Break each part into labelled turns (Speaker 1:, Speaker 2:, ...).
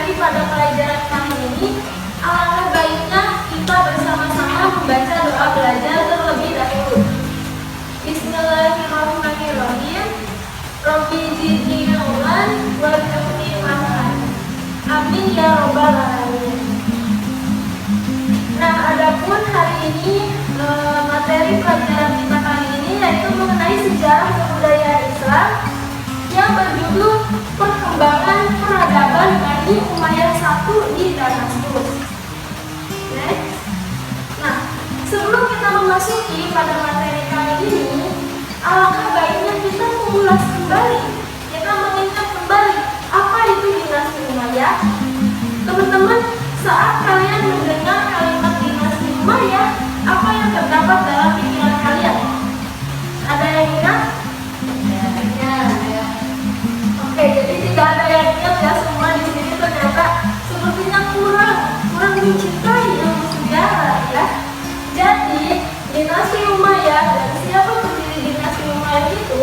Speaker 1: Jadi pada pelajaran kali ini, alangkah baiknya kita bersama-sama membaca doa belajar terlebih dahulu. Bismillahirrahmanirrahim. Rabbi zidni ilman warzuqni fahman. Amin ya robbal alamin. Nah, adapun hari ini materi pelajaran kita kali ini yaitu mengenai sejarah kebudayaan Islam yang berjudul Perkembangan Peradaban Bani Umayyah I di Damaskus. Next. Nah, sebelum kita memasuki pada materi kali ini, alangkah baiknya kita mengulas kembali, kita mengingat kembali apa itu dinasti Umayyah. Teman-teman, saat kalian mendengar kalimat dinasti Umayyah, apa yang terdapat dalam pikiran kalian? Ada yang ingat? Oke, jadi tidak ada yang ingat ya, semua di sini ternyata sepertinya kurang mencintai ilmu sejarah ya. Jadi dinasti Umayyah, dan siapa pendiri dinasti Umayyah itu?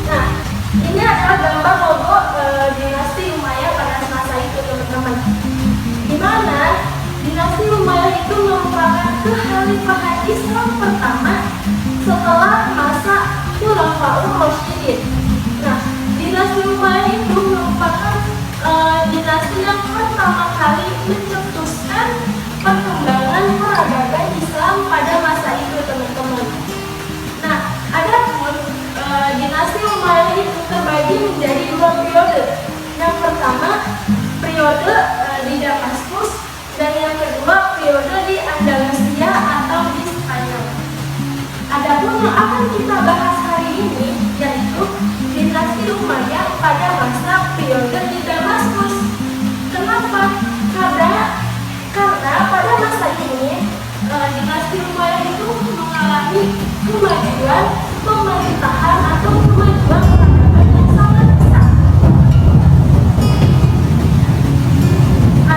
Speaker 1: Nah, ini adalah gambar logo dinasti Umayyah pada masa itu, teman-teman. Di mana dinasti Umayyah itu merupakan kekhalifahan Islam pertama setelah masa Khulafaur Rasyidin. Nah, dinasti Umayyah itu merupakan dinasti yang pertama kali mencetuskan perkembangan peradaban Islam pada masa itu, teman-teman. Nah, adapun dinasti Umayyah itu terbagi menjadi dua periode. Yang pertama, periode di Damaskus, dan yang kedua, periode di Andalusia atau di Spanyol. Adapun yang akan kita bahas hari ini yaitu dinasti Umayyah pada masa periode di Damaskus. Kenapa? Karena pada masa ini dinasti Umayyah itu mengalami kemajuan pemerintahan atau kemajuan peradaban yang sangat besar.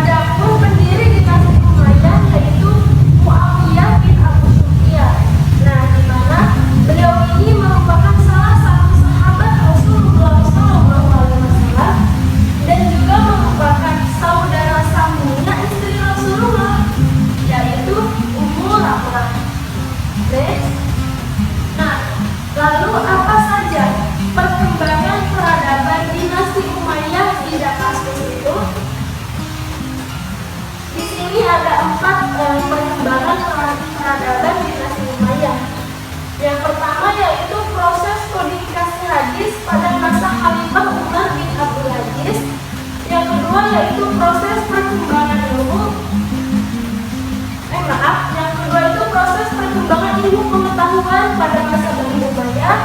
Speaker 1: Adapun pendiri dinasti Umayyah yaitu Muawiyah bin Abu Sufyan. Nah, di mana beliau ini merupakan salah satu sahabat Rasulullah SAW dan juga merupakan saudara sambungnya istri Rasulullah, yaitu Ummu Ramlah. Nah, lalu apa saja perkembangan peradaban dinasti Umayyah di Damaskus itu? Di sini ada 4 perkembangan peradaban dinasti Umayyah. Yang pertama yaitu proses kodifikasi hadis pada masa Khalifah Umar bin Abdul Aziz. Yang kedua yaitu proses perkembangan yang kedua itu proses perkembangan ilmu pengetahuan pada masa Bani Umayyah.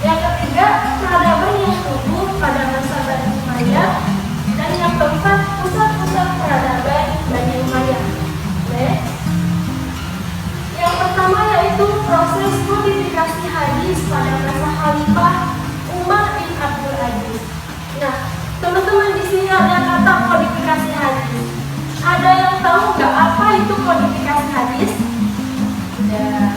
Speaker 1: Yang ketiga, peradaban yang tumbuh pada masa Bani Umayyah. Dan yang keempat, pusat-pusat peradaban Bani Umayyah. Yang pertama yaitu proses kodifikasi hadis pada masa Khalifah Umar bin Abdul Aziz. Nah, teman-teman, di sini ada kata kodifikasi hadis. Ada yang tahu nggak apa itu kodifikasi hadis? Tidak.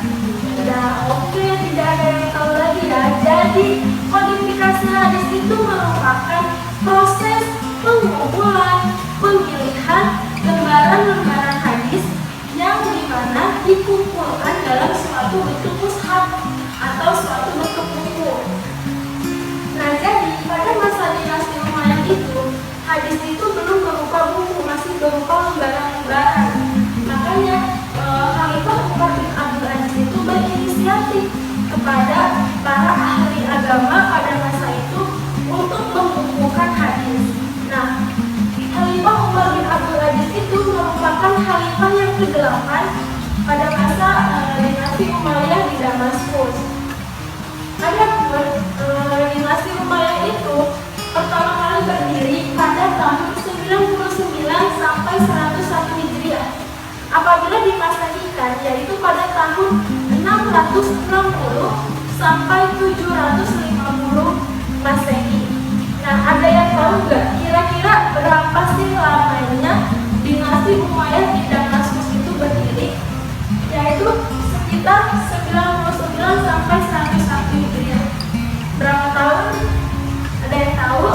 Speaker 1: Oke, tidak ada yang tahu lagi ya. Jadi kodifikasi hadis itu merupakan proses pengumpulan, pemilihan lembaran-lembaran hadis yang dimana dikumpulkan dalam suatu bentuk mushaf atau suatu bentuk buku. Nah, jadi pada masa dinasti Umayyah itu hadis itu belum berupa buku, masih berupa lembaran-lembaran. Makanya Khalifah Umar bin Abdul Aziz itu berinisiatif kepada para ahli agama pada masa itu untuk mengumpulkan hadis. Nah, Khalifah Umar bin Abdul Aziz itu merupakan khalifah yang ke-8 pada masa dinasti Umayyah di Damaskus. Adapun dinasti Umayyah itu pertama kali berdiri pada tahun 99 sampai 101 Hijriah. Apabila dimasehikan yaitu pada tahun 660 sampai 750 Masehi. Nah, ada yang tahu nggak kira-kira berapa sih lamanya dinasti Umayyah di Damaskus itu berdiri? Yaitu sekitar 99 sampai 101 Hijriah. Berapa tahun? Ada yang tahu?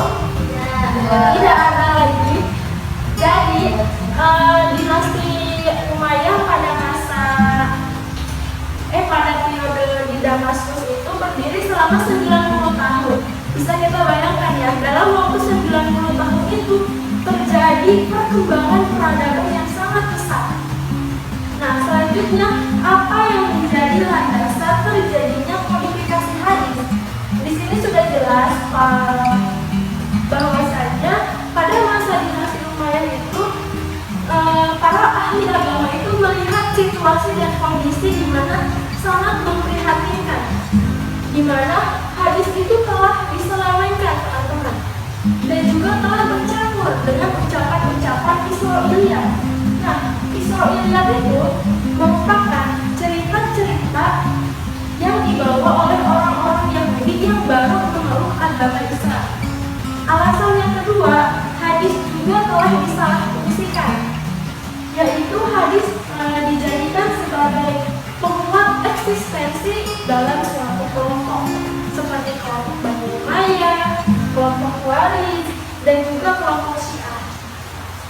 Speaker 1: mana hadis itu telah diselewengkan teman-teman, dan juga telah bercampur dengan ucapan-ucapan Israiliyat. Nah, Israiliyat itu merupakan cerita-cerita yang dibawa oleh orang-orang Yahudi yang baru memeluk agama Islam. Alasan yang kedua, hadis juga telah disalahfungsikan, yaitu hadis dijadikan sebagai penguat eksistensi dalam suatu kelompok, seperti kelompok Bani Umayyah, kelompok Khawarij, dan juga kelompok Syiah.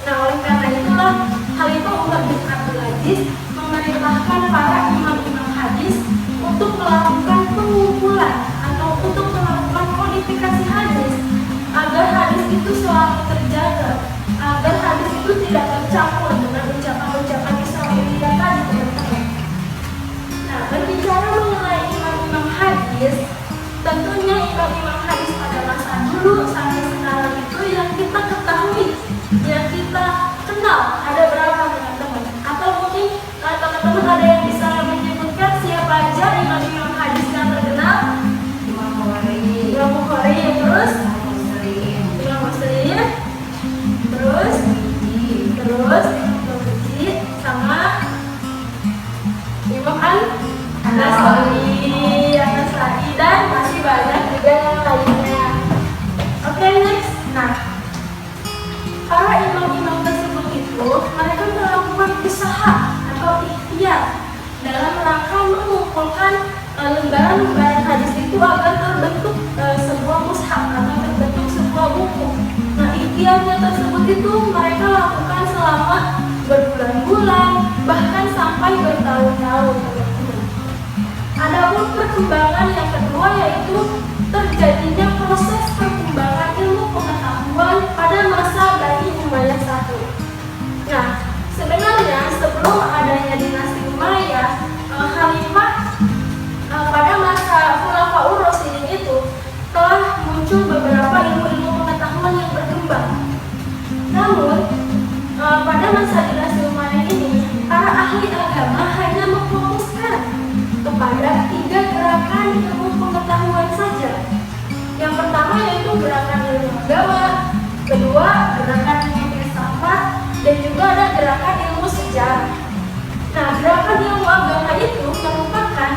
Speaker 1: Nah, oleh karena itulah Khalifah Umar bin Abdul Aziz memerintahkan para imam-imam hadis untuk melakukan pengumpulan atau untuk melakukan kodifikasi hadis agar hadis itu selalu terjaga, agar hadis itu tidak tercampur dengan ucapan-ucapan Israiliyat tadi, teman-teman. Nah, berbicara mengenai imam-imam hadis, tentunya imam-imam hadis pada masa dulu sampai sekarang itu yang kita ketahui, yang kita kenal, ada berapa, teman-teman? Atau mungkin teman-teman ada yang bisa menyebutkan siapa aja imam-imam hadis yang terkenal? Imam Bukhari, terus Imam Muslim, terus sama Imam An-Nasai, dan masih banyak juga yang lainnya. Oke, next. Nah, para imam-imam tersebut itu mereka melakukan usaha atau ikhtiar dalam rangka mengumpulkan lembaran-lembaran hadis itu agar terbentuk sebuah mushaf atau terbentuk sebuah buku. Nah, ikhtiarnya tersebut itu mereka lakukan selama berbulan-bulan, bahkan sampai bertahun-tahun. Adapun perkembangan yang kedua yaitu terjadinya proses perkembangan ilmu pengetahuan pada masa Bani Umayyah I. Nah, sebenarnya sebelum adanya dinasti Umayyah, Khalifah pada masa Khulafaur Rasyidin itu telah muncul beberapa ilmu-ilmu pengetahuan yang berkembang. Namun, pada masa dinasti Umayyah ini, para ahli agama hanya memfokuskan kepada 3 gerakan ilmu pengetahuan saja. Yang pertama yaitu gerakan ilmu agama, kedua gerakan ilmu filsafat, dan juga ada gerakan ilmu sejarah. Nah, gerakan ilmu agama itu merupakan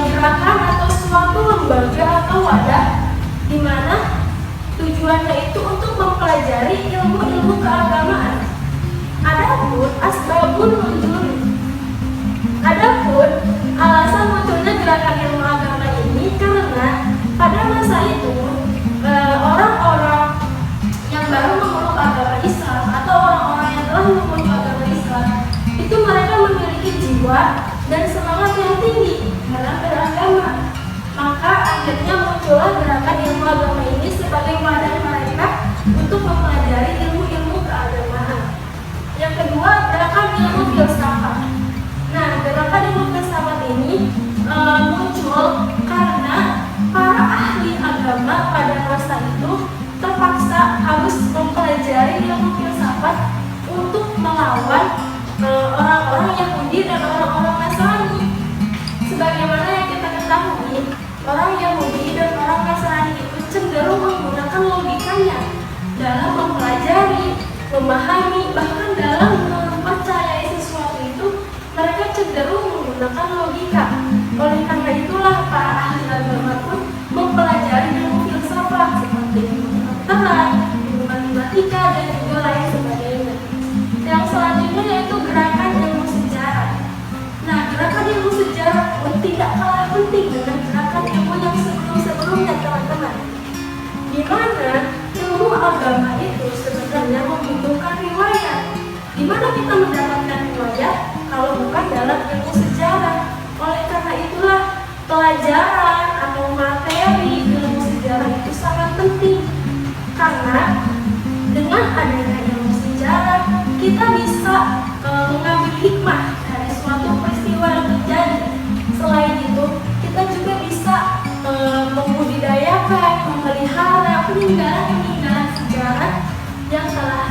Speaker 1: gerakan atau suatu lembaga atau wadah di mana tujuannya itu untuk mempelajari ilmu-ilmu keagamaan. Adapun asbabun nuzul, adapun alasan munculnya gerakan ilmu agama ini karena pada masa itu orang-orang yang baru memeluk agama Islam atau orang-orang yang telah memeluk agama Islam itu mereka memiliki jiwa dan semangat yang tinggi dalam beragama. Maka akhirnya muncullah gerakan ilmu agama ini sebagai wadah mereka untuk mempelajari ilmu-ilmu keagamaan. Yang kedua, gerakan ilmu filsafat. Nah, gerakan ilmu filsafat ini muncul karena para ahli agama pada masa itu terpaksa harus mempelajari ilmu filsafat untuk melawan orang-orang Yahudi dan orang-orang Nasrani. Sebagaimana yang kita ketahui, orang Yahudi dan orang Nasrani itu cenderung menggunakan logikanya dalam mempelajari, memahami, bahkan dalam mempercayai sesuatu itu mereka cenderung menggunakan logika. Oleh karena itulah para ahli agama pun mempelajari ilmu filsafat seperti ilmu kedokteran, ilmu matematika, dan juga lain sebagainya. Yang selanjutnya yaitu gerakan ilmu sejarah. Nah, gerakan ilmu sejarah pun tidak kalah penting dengan gerakan ilmu yang sebelum-sebelumnya, teman-teman. Di mana ilmu agama itu sebenarnya membutuhkan riwayat. Di mana kita mendapatkan riwayat kalau bukan dalam ilmu sejarah. Oleh karena itulah pelajaran atau materi ilmu sejarah itu sangat penting. Karena dengan adanya ilmu sejarah kita bisa mengambil hikmah dari suatu peristiwa yang terjadi. Selain itu, kita juga bisa membudidayakan, memelihara peninggalan-peninggalan sejarah yang telah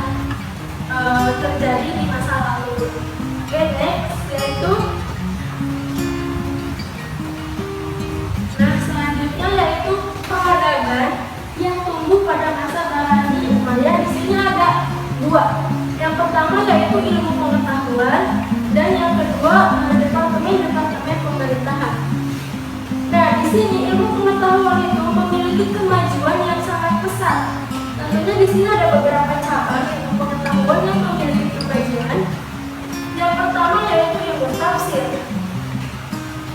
Speaker 1: terjadi di masa lalu. Oke, next yaitu yaitu ilmu pengetahuan, dan yang kedua departemen pemerintahan. Nah, di sini ilmu pengetahuan itu memiliki kemajuan yang sangat pesat. Tentunya di sini ada beberapa cabang ilmu pengetahuan yang memiliki kemajuan. Yang pertama yaitu ilmu tafsir.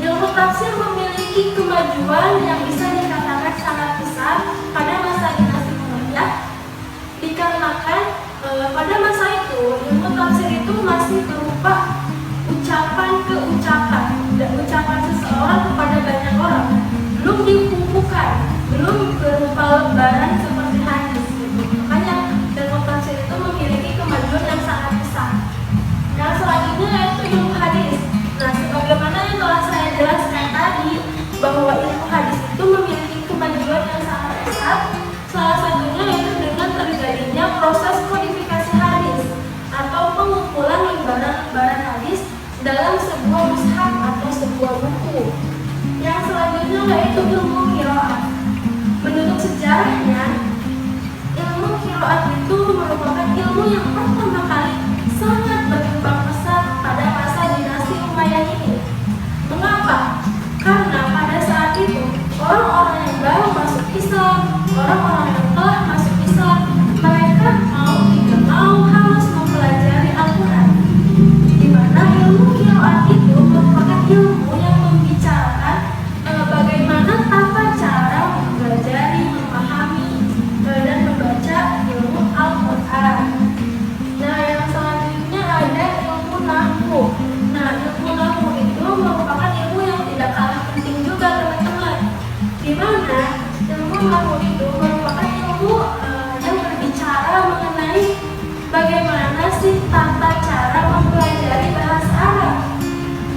Speaker 1: Ilmu tafsir memiliki kemajuan yang bisa dikatakan sangat besar pada masa dinasti Umayyah, dikarenakan pada masa itu ilmu tafsir itu masih berupa ucapan ke ucapan dan ucapan seseorang kepada banyak orang, belum dikumpulkan, belum berupa lembaran seperti hadis gitu. Makanya ilmu tafsir itu memiliki kemajuan yang sangat besar. Yang selanjutnya yaitu ilmu hadis. Nah, sebagaimana yang telah saya jelaskan tadi bahwa ilmu hadis itu memiliki kemajuan yang sangat besar, salah satunya yaitu dengan terjadinya proses kodifikasi hadis atau pengumpulan lembaran-lembaran hadis dalam sebuah mushaf atau sebuah buku. Yang selanjutnya yaitu ilmu qiraat. Menurut sejarahnya, ilmu qiraat itu merupakan ilmu yang pertama kali sangat berkembang pesat pada masa dinasti Umayyah ini. Mengapa? Karena pada saat itu orang-orang yang baru masuk Islam, orang-orang yang telah masuk Islam, mereka mau tidak mau harus mempelajari Al-Quran. Di mana ilmu qiraat itu merupakan ilmu yang membicarakan bagaimana tata cara mempelajari, memahami, dan membaca ilmu Al-Quran. Nah, yang selanjutnya ada ilmu nahwu. Nah, ilmu nahwu itu merupakan ilmu yang tidak kalah penting juga, teman-teman. Di mana ilmu nahwu itu merupakan ilmu yang berbicara mengenai bagaimana sih tata cara mempelajari bahasa Arab.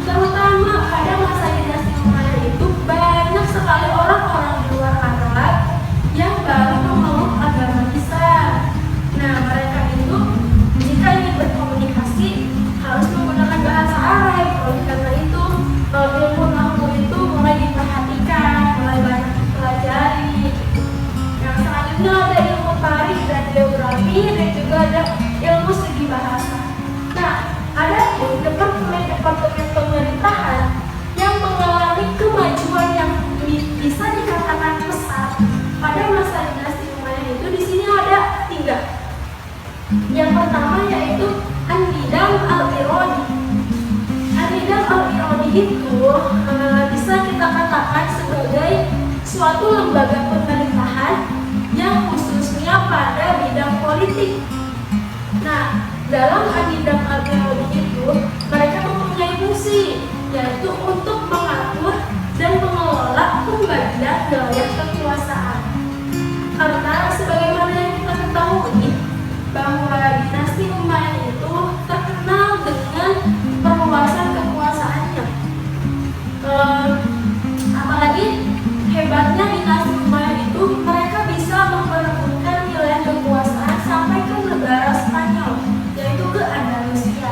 Speaker 1: Terutama pada masa dinasti Umayyah itu banyak sekali orang-orang di luar Arab yang baru memeluk agama Islam. Nah, mereka itu jika ingin berkomunikasi harus menggunakan bahasa Arab. Oleh karena itu, ilmu nahwu itu mulai diperhatikan, mulai banyak dipelajari. Yang selanjutnya ada ilmu tarikh dan geografi, dan juga ada ilmu segi bahasa. Nah, ada pun departemen pemerintahan yang mengalami kemajuan yang bisa dikatakan pesat pada masa dinasti Umayyah itu. Di sini ada 3. Yang pertama yaitu An-Nidam Al-Iradi. An-Nidam Al-Iradi itu bisa kita katakan sebagai suatu lembaga pemerintahan yang khususnya pada bidang politik. Nah, dalam An-Nidam Al-Iradi itu mereka mempunyai fungsi yaitu untuk mengatur dan mengelola pembagian wilayah kekuasaan. Karena sebagaimana yang kita ketahui bahwa dinasti Umayyah itu terkenal dengan perluasan kekuasaannya. Apalagi hebatnya dinasti Umayyah itu mereka bisa memperebutkan wilayah kekuasaan sampai ke negara Spanyol, yaitu ke Andalusia.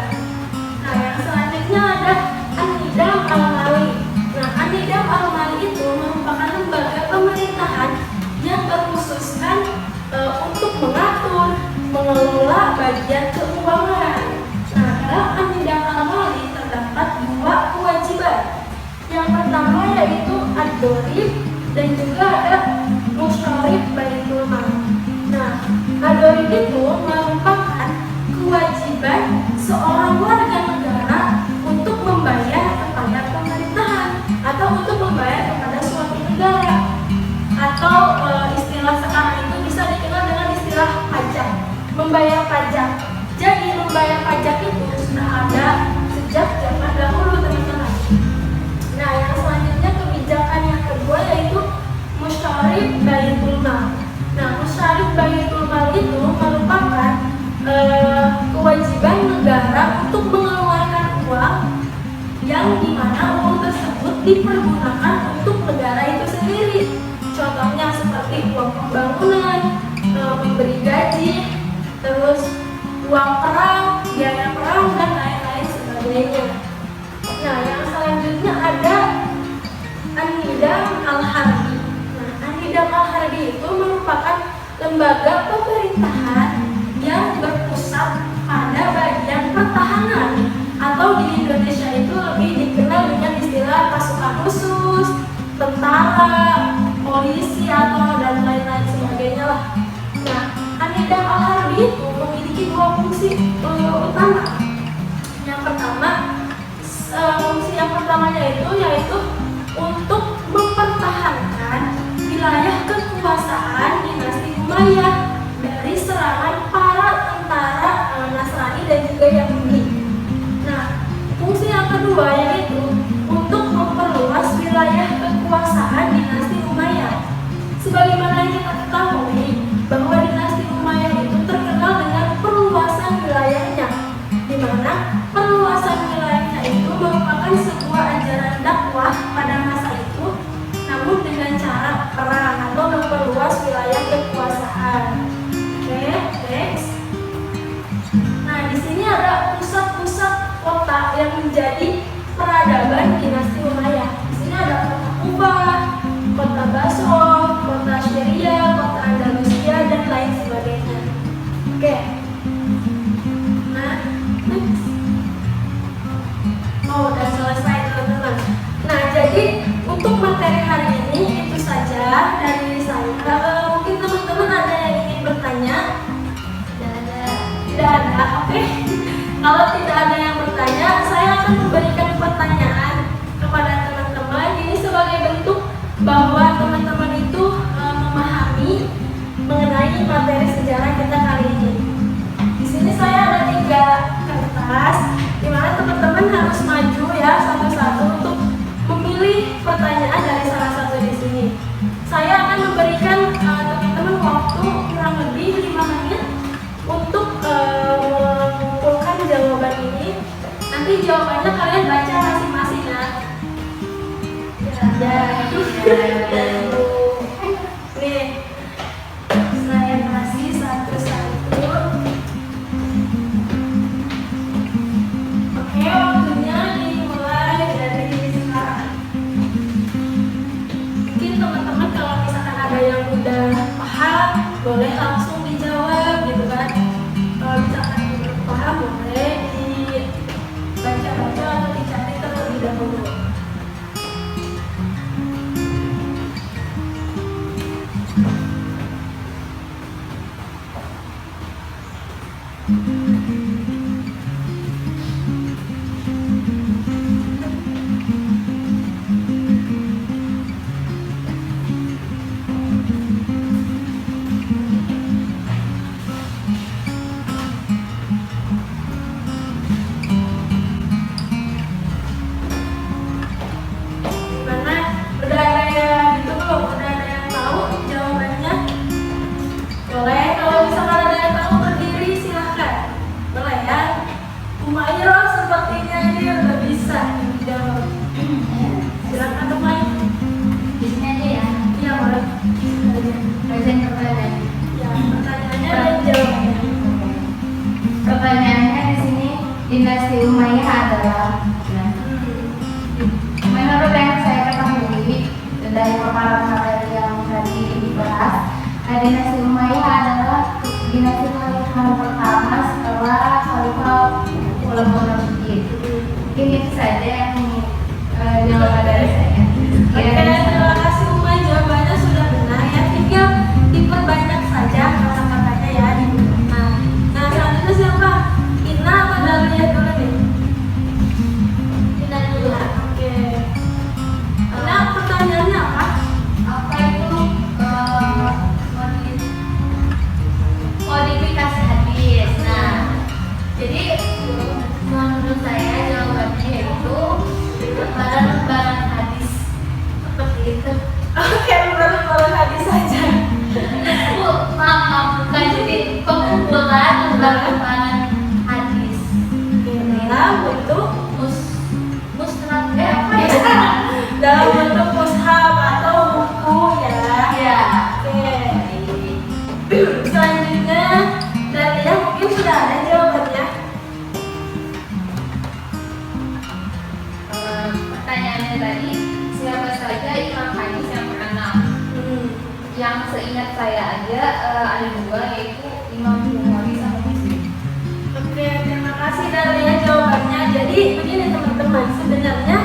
Speaker 1: Nah, yang selanjutnya ada An-Nidam Al-Mali. Nah, An-Nidam Al-Mali itu merupakan lembaga pemerintahan yang berkhususkan untuk mengatur, mengelola bagian keuangan. Nah, dalam An-Nidam Al-Mali terdapat 2 kewajiban. Yang pertama yaitu ad-dorib dan juga ada musyawarif baitul mal. Nah, ad-dorib itu merupakan kewajiban seorang warga negara untuk membayar kepada pemerintahan atau untuk membayar kepada suatu negara, atau istilah sekarang itu bisa dikenal dengan istilah pajak, membayar pajak. Jadi membayar pajak itu sudah ada sejak zaman dahulu, teman-teman. Nah, yang selanjutnya kebijakan yang kedua yaitu musyawarif baitul mal. Nah, musyawarif baitul mal itu merupakan kewajiban negara untuk mengeluarkan uang yang dimana uang tersebut dipergunakan untuk negara itu sendiri. Contohnya seperti uang pembangunan, memberi gaji, terus uang perang, biaya perang, dan lain-lain sebagainya. Nah, yang selanjutnya ada An-Nidam Al-Harbi. Nah, An-Nidam Al-Harbi itu merupakan lembaga pemerintahan yang berpusat pada bagian fungsi utama. Yang pertama, fungsi yang pertamanya yaitu untuk mempertahankan wilayah kekuasaan dinasti Umayyah dari serangan para tentara Nasrani dan juga Yahudi. Nah, fungsi yang kedua yaitu untuk memperluas wilayah kekuasaan dinasti Umayyah. Sebagaimana yang kita ketahui bahwa dinasti Umayyah itu terkenal dengan perluasan wilayahnya, di mana perluasan wilayahnya itu merupakan sebuah ajaran dakwah pada masa itu, namun dengan cara perang atau memperluas wilayah kekuasaan. Oke, next. Nah, di sini ada pusat-pusat kota yang menjadi peradaban dinasti Umayyah. Di sini ada kota Kuba, kota Basra, kota Syria, kota Andalusia, dan lain sebagainya. Oke. Nah, next. Oh, udah selesai teman-teman. Nah, jadi untuk materi hari ini itu saja dari saya. Mungkin teman-teman ada yang ingin bertanya? Tidak ada. Oke. Kalau tidak ada yang bertanya, saya akan memberikan pertanyaan kepada teman-teman. Ini sebagai bentuk bahwa teman-teman itu memahami mengenai materi sejarah kita kali ini. Di sini saya ada 3 kertas, di mana teman-teman harus maju ya satu-satu untuk memilih pertanyaan dari salah satu di sini. Saya akan memberikan teman-teman waktu kurang lebih 5 menit untuk mengumpulkan jawaban ini. Nanti jawabannya kalian baca masing-masing ya. Nih, saya kasih satu-satu. Oke, waktunya dimulai dari sekarang. Mungkin teman-teman kalau misalkan ada yang udah paham, boleh langsung dijawab gitu kan. Kalau misalkan belum paham, boleh dibaca-baca atau dicari terlebih dahulu.
Speaker 2: Pertanyaannya di sini, dinasti Umayyah adalah, menurut yang saya ketahui dari paparan materi yang tadi dibahas, dinasti Umayyah adalah dinasti khalifah pertama setelah Khalifah Khulafaur Rasyidin. Mungkin itu saja yang jawaban dari saya.
Speaker 1: Terima kasih Umay, jawabannya sudah benar ya. Tinggal diperbanyak saja kata-katanya ya di buku. Nah, selanjutnya siapa? Ina atau Dalia dulu nih? Ina dulu. Oke. Ina, pertanyaannya apa?
Speaker 2: Apa itu modifikasi hadis? Nah, jadi menurut saya jawabannya yaitu lembaran hadis seperti itu.
Speaker 1: Oke, lembaran hadis saja.
Speaker 2: Maaf, bukan jadi pengumpulan lembaran hadis.
Speaker 1: Dalam bentuk
Speaker 2: musnad
Speaker 1: apa ya? Dalam bentuk mushaf atau buku ya.
Speaker 2: Ya.
Speaker 1: Oke. Selanjutnya Dalia mungkin sudah ada jawabannya.
Speaker 2: Pertanyaannya tadi, siapa saja imam hadis yang terkenal? Yang seingat saya aja ada 2, yaitu Imam Bukhari sama Muslim.
Speaker 1: Oke, terima kasih Dalia jawabannya. Jadi begini teman-teman, sebenarnya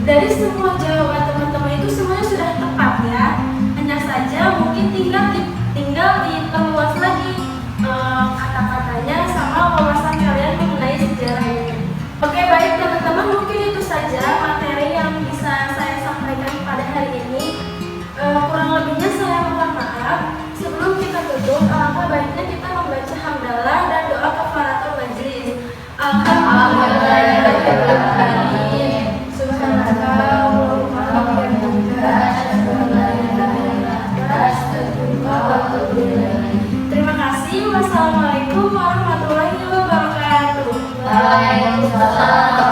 Speaker 1: dari semua jawaban teman-teman itu semuanya sudah tepat ya. Hanya saja mungkin tinggal diperluas lagi kata-katanya sama
Speaker 2: Waalaikumsalam.